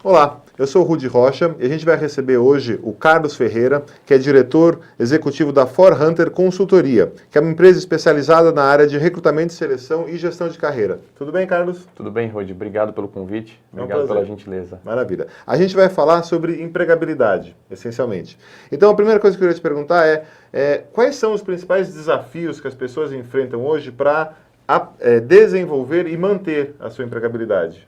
Olá, eu sou o Rudi Rocha e a gente vai receber hoje o Carlos Ferreira, que é diretor executivo da ForHunter Consultoria, que é uma empresa especializada na área de recrutamento, seleção e gestão de carreira. Tudo bem, Carlos? Tudo bem, Rudi? Obrigado pelo convite, É um obrigado prazer. pela gentileza. Maravilha. A gente vai falar sobre empregabilidade, essencialmente. Então, a primeira coisa que eu queria te perguntar é quais são os principais desafios que as pessoas enfrentam hoje para desenvolver e manter a sua empregabilidade?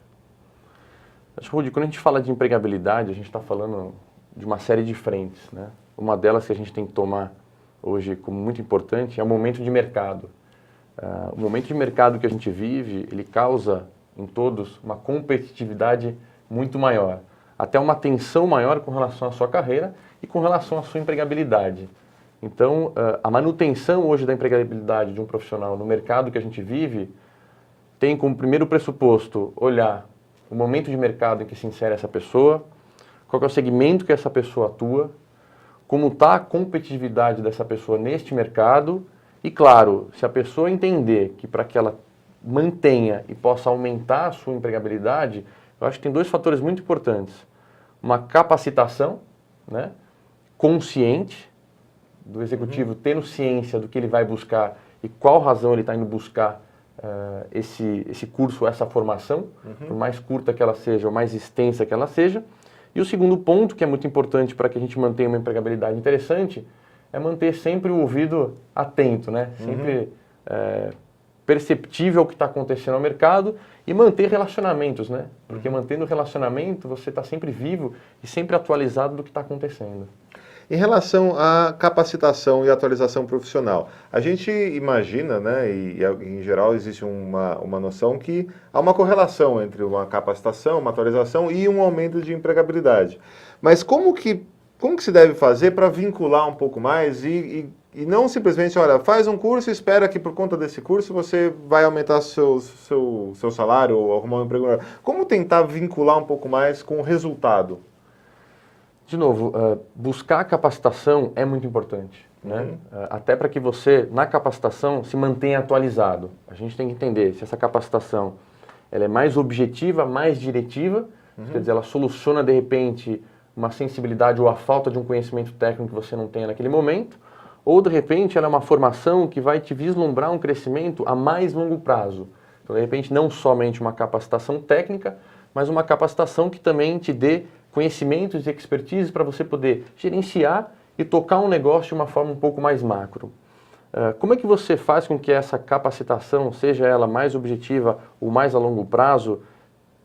Acho que, Rudi, quando a gente fala de empregabilidade, a gente está falando de uma série de frentes, né? Uma delas que a gente tem que tomar hoje como muito importante é o momento de mercado. O momento de mercado que a gente vive, ele causa em todos uma competitividade muito maior, até uma tensão maior com relação à sua carreira e com relação à sua empregabilidade. Então, a manutenção hoje da empregabilidade de um profissional no mercado que a gente vive tem como primeiro pressuposto olhar o momento de mercado em que se insere essa pessoa, qual é o segmento que essa pessoa atua, como está a competitividade dessa pessoa neste mercado e, claro, se a pessoa entender que para que ela mantenha e possa aumentar a sua empregabilidade, eu acho que tem dois fatores muito importantes. Uma capacitação, né, consciente, do executivo tendo ciência do que ele vai buscar e qual razão ele está indo buscar esse curso, essa formação, por mais curta que ela seja ou mais extensa que ela seja. E o segundo ponto, que é muito importante para que a gente mantenha uma empregabilidade interessante, é manter sempre o ouvido atento, né? Sempre perceptível o que está acontecendo no mercado e manter relacionamentos, né? Porque mantendo o relacionamento, você está sempre vivo e sempre atualizado do que está acontecendo. Em relação à capacitação e atualização profissional, a gente imagina, né, e em geral existe uma noção que há uma correlação entre uma capacitação, uma atualização e um aumento de empregabilidade. Mas como que se deve fazer para vincular um pouco mais e não simplesmente, olha, faz um curso e espera que por conta desse curso você vai aumentar seu salário ou arrumar um emprego melhor. Como tentar vincular um pouco mais com o resultado? De novo, buscar capacitação é muito importante, né? Até para que você, na capacitação, se mantenha atualizado. A gente tem que entender se essa capacitação ela é mais objetiva, mais diretiva, quer dizer, ela soluciona, de repente, uma sensibilidade ou a falta de um conhecimento técnico que você não tenha naquele momento, ou, de repente, ela é uma formação que vai te vislumbrar um crescimento a mais longo prazo. Então, de repente, não somente uma capacitação técnica, mas uma capacitação que também te dê conhecimentos e expertise para você poder gerenciar e tocar um negócio de uma forma um pouco mais macro. Como é que você faz com que essa capacitação, seja ela mais objetiva ou mais a longo prazo,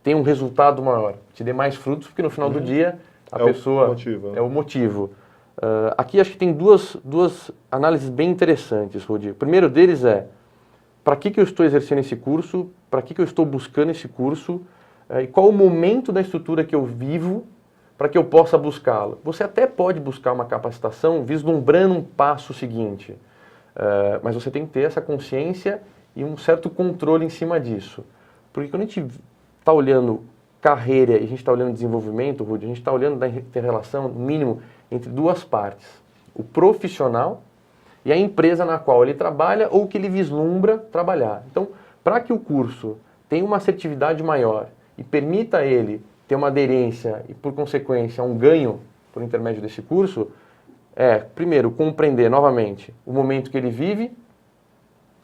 tenha um resultado maior, te dê mais frutos, porque no final do dia a pessoa... O motivo, né? É o motivo. Aqui acho que tem duas análises bem interessantes, Rudi. O primeiro deles é, para que eu estou exercendo esse curso, para que eu estou buscando esse curso, e qual o momento da estrutura que eu vivo para que eu possa buscá-lo. Você até pode buscar uma capacitação vislumbrando um passo seguinte, mas você tem que ter essa consciência e um certo controle em cima disso. Porque quando a gente está olhando carreira e a gente está olhando desenvolvimento, Rudi, a gente está olhando da relação, no mínimo, entre duas partes. O profissional e a empresa na qual ele trabalha ou que ele vislumbra trabalhar. Então, para que o curso tenha uma assertividade maior e permita a ele ter uma aderência e, por consequência, um ganho por intermédio desse curso, primeiro, compreender novamente o momento que ele vive,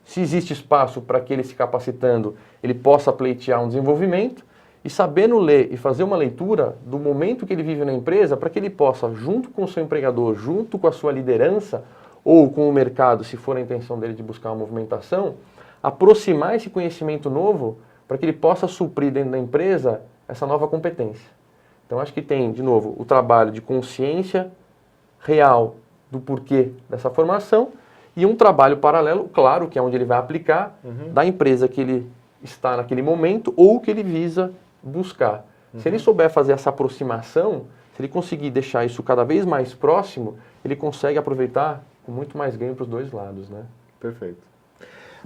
se existe espaço para que ele se capacitando, ele possa pleitear um desenvolvimento, e sabendo ler e fazer uma leitura do momento que ele vive na empresa, para que ele possa, junto com o seu empregador, junto com a sua liderança, ou com o mercado, se for a intenção dele de buscar uma movimentação, aproximar esse conhecimento novo para que ele possa suprir dentro da empresa essa nova competência. Então, acho que tem, de novo, o trabalho de consciência real do porquê dessa formação e um trabalho paralelo, claro, que é onde ele vai aplicar, da empresa que ele está naquele momento ou que ele visa buscar. Se ele souber fazer essa aproximação, se ele conseguir deixar isso cada vez mais próximo, ele consegue aproveitar com muito mais ganho para os dois lados, né? Perfeito.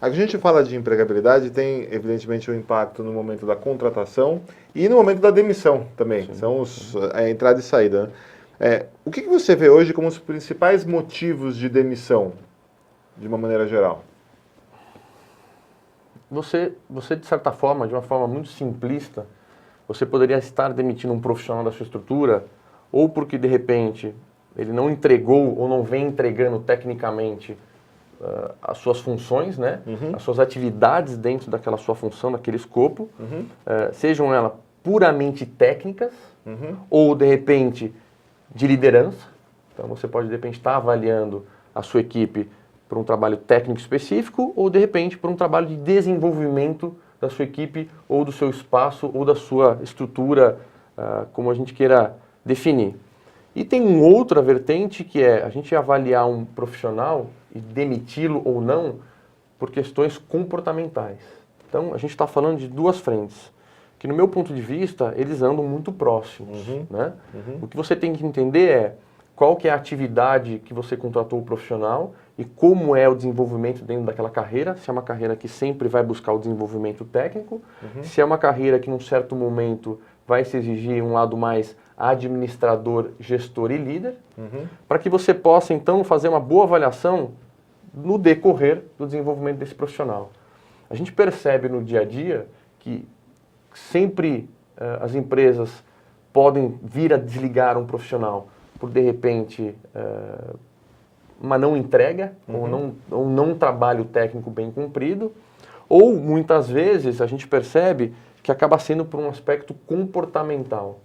A gente fala de empregabilidade, tem evidentemente o impacto no momento da contratação e no momento da demissão também. Sim. São a entrada e saída, né? O que você vê hoje como os principais motivos de demissão, de uma maneira geral? Você, de certa forma, de uma forma muito simplista, você poderia estar demitindo um profissional da sua estrutura, ou porque, de repente, ele não entregou ou não vem entregando tecnicamente as suas funções, né? As suas atividades dentro daquela sua função, daquele escopo, sejam elas puramente técnicas, ou, de repente, de liderança. Então, você pode, de repente, estar avaliando a sua equipe por um trabalho técnico específico, ou, de repente, por um trabalho de desenvolvimento da sua equipe, ou do seu espaço, ou da sua estrutura, como a gente queira definir. E tem uma outra vertente que é a gente avaliar um profissional e demiti-lo ou não por questões comportamentais. Então, a gente está falando de duas frentes, que no meu ponto de vista, eles andam muito próximos. Né? O que você tem que entender é qual que é a atividade que você contratou o profissional e como é o desenvolvimento dentro daquela carreira, se é uma carreira que sempre vai buscar o desenvolvimento técnico, se é uma carreira que num certo momento vai se exigir um lado mais administrador, gestor e líder, para que você possa então fazer uma boa avaliação no decorrer do desenvolvimento desse profissional. A gente percebe no dia a dia que sempre as empresas podem vir a desligar um profissional por, de repente, uma não entrega, ou não um trabalho técnico bem cumprido, ou muitas vezes a gente percebe que acaba sendo por um aspecto comportamental.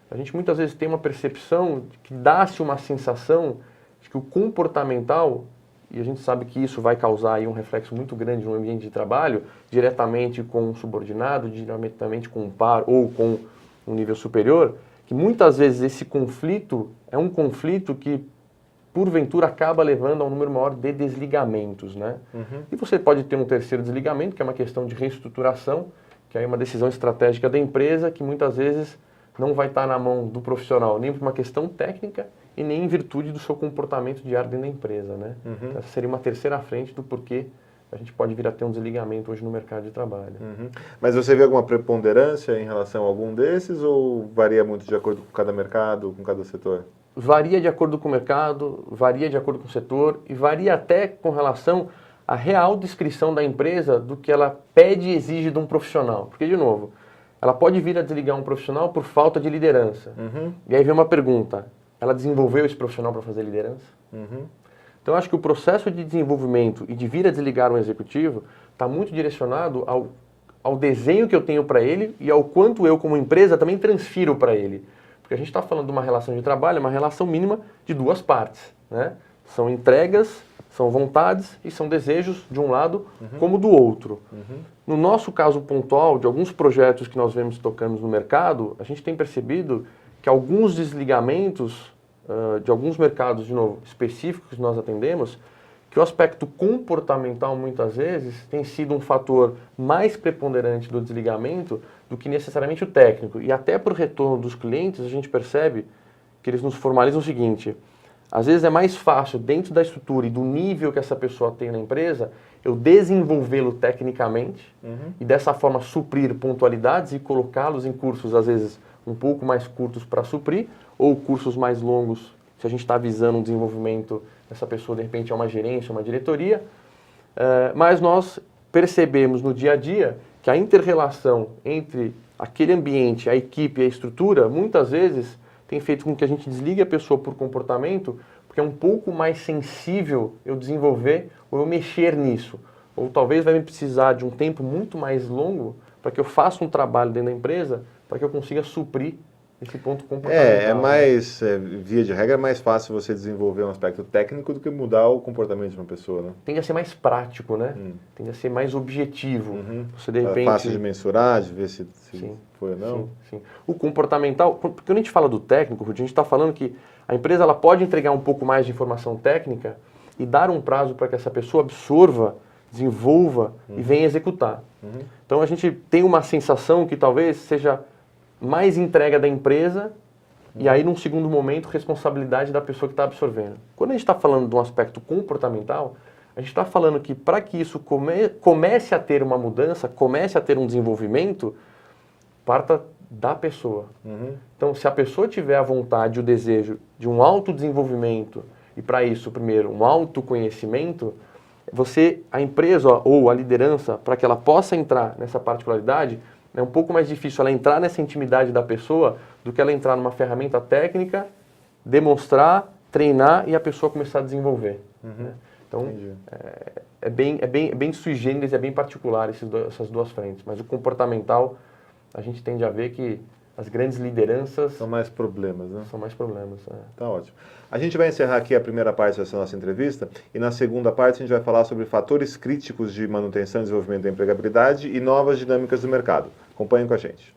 A gente muitas vezes tem uma percepção de que dá-se uma sensação de que o comportamental, e a gente sabe que isso vai causar aí um reflexo muito grande no ambiente de trabalho, diretamente com um subordinado, diretamente com um par ou com um nível superior, que muitas vezes esse conflito é um conflito que, porventura, acaba levando a um número maior de desligamentos, né? E você pode ter um terceiro desligamento, que é uma questão de reestruturação, que é uma decisão estratégica da empresa, que muitas vezes não vai estar na mão do profissional, nem por uma questão técnica e nem em virtude do seu comportamento diário dentro da empresa, né? Essa seria uma terceira frente do porquê a gente pode vir a ter um desligamento hoje no mercado de trabalho. Mas você vê alguma preponderância em relação a algum desses ou varia muito de acordo com cada mercado, com cada setor? Varia de acordo com o mercado, varia de acordo com o setor e varia até com relação à real descrição da empresa do que ela pede e exige de um profissional. Porque, de novo, ela pode vir a desligar um profissional por falta de liderança. E aí vem uma pergunta, ela desenvolveu esse profissional para fazer liderança? Então, eu acho que o processo de desenvolvimento e de vir a desligar um executivo está muito direcionado ao desenho que eu tenho para ele e ao quanto eu, como empresa, também transfiro para ele. Porque a gente está falando de uma relação de trabalho, uma relação mínima de duas partes. Né? São entregas, são vontades e são desejos de um lado como do outro. No nosso caso pontual, de alguns projetos que nós vemos tocando no mercado, a gente tem percebido que alguns desligamentos de alguns mercados, de novo, específicos que nós atendemos, que o aspecto comportamental, muitas vezes, tem sido um fator mais preponderante do desligamento do que necessariamente o técnico. E até para o retorno dos clientes, a gente percebe que eles nos formalizam o seguinte: às vezes é mais fácil, dentro da estrutura e do nível que essa pessoa tem na empresa, eu desenvolvê-lo tecnicamente e dessa forma suprir pontualidades e colocá-los em cursos, às vezes, um pouco mais curtos para suprir, ou cursos mais longos, se a gente está visando um desenvolvimento dessa pessoa, de repente é uma gerência, uma diretoria, mas nós percebemos no dia a dia que a inter-relação entre aquele ambiente, a equipe e a estrutura, muitas vezes tem feito com que a gente desligue a pessoa por comportamento, porque é um pouco mais sensível eu desenvolver ou eu mexer nisso. Ou talvez vai me precisar de um tempo muito mais longo para que eu faça um trabalho dentro da empresa, para que eu consiga suprir esse ponto comportamental. Via de regra, é mais fácil você desenvolver um aspecto técnico do que mudar o comportamento de uma pessoa, né? Tende a ser mais prático, né? Tende a ser mais objetivo. Você, de repente... É fácil de mensurar, de ver se foi ou não? Sim. O comportamental, porque quando a gente fala do técnico, a gente está falando que a empresa ela pode entregar um pouco mais de informação técnica e dar um prazo para que essa pessoa absorva, desenvolva e venha executar. Então a gente tem uma sensação que talvez seja mais entrega da empresa e aí, num segundo momento, responsabilidade da pessoa que está absorvendo. Quando a gente está falando de um aspecto comportamental, a gente está falando que para que isso comece a ter uma mudança, comece a ter um desenvolvimento, parta da pessoa. Então, se a pessoa tiver a vontade e o desejo de um autodesenvolvimento e, para isso, primeiro, um autoconhecimento, a empresa ou a liderança, para que ela possa entrar nessa particularidade, É um pouco mais difícil ela entrar nessa intimidade da pessoa do que ela entrar numa ferramenta técnica, demonstrar, treinar e a pessoa começar a desenvolver. Né? Então, é bem sui generis, é bem particular essas duas frentes. Mas o comportamental, a gente tende a ver que as grandes lideranças... São mais problemas, né? São mais problemas. Tá ótimo. A gente vai encerrar aqui a primeira parte dessa nossa entrevista e na segunda parte a gente vai falar sobre fatores críticos de manutenção e desenvolvimento da empregabilidade e novas dinâmicas do mercado. Acompanhem com a gente.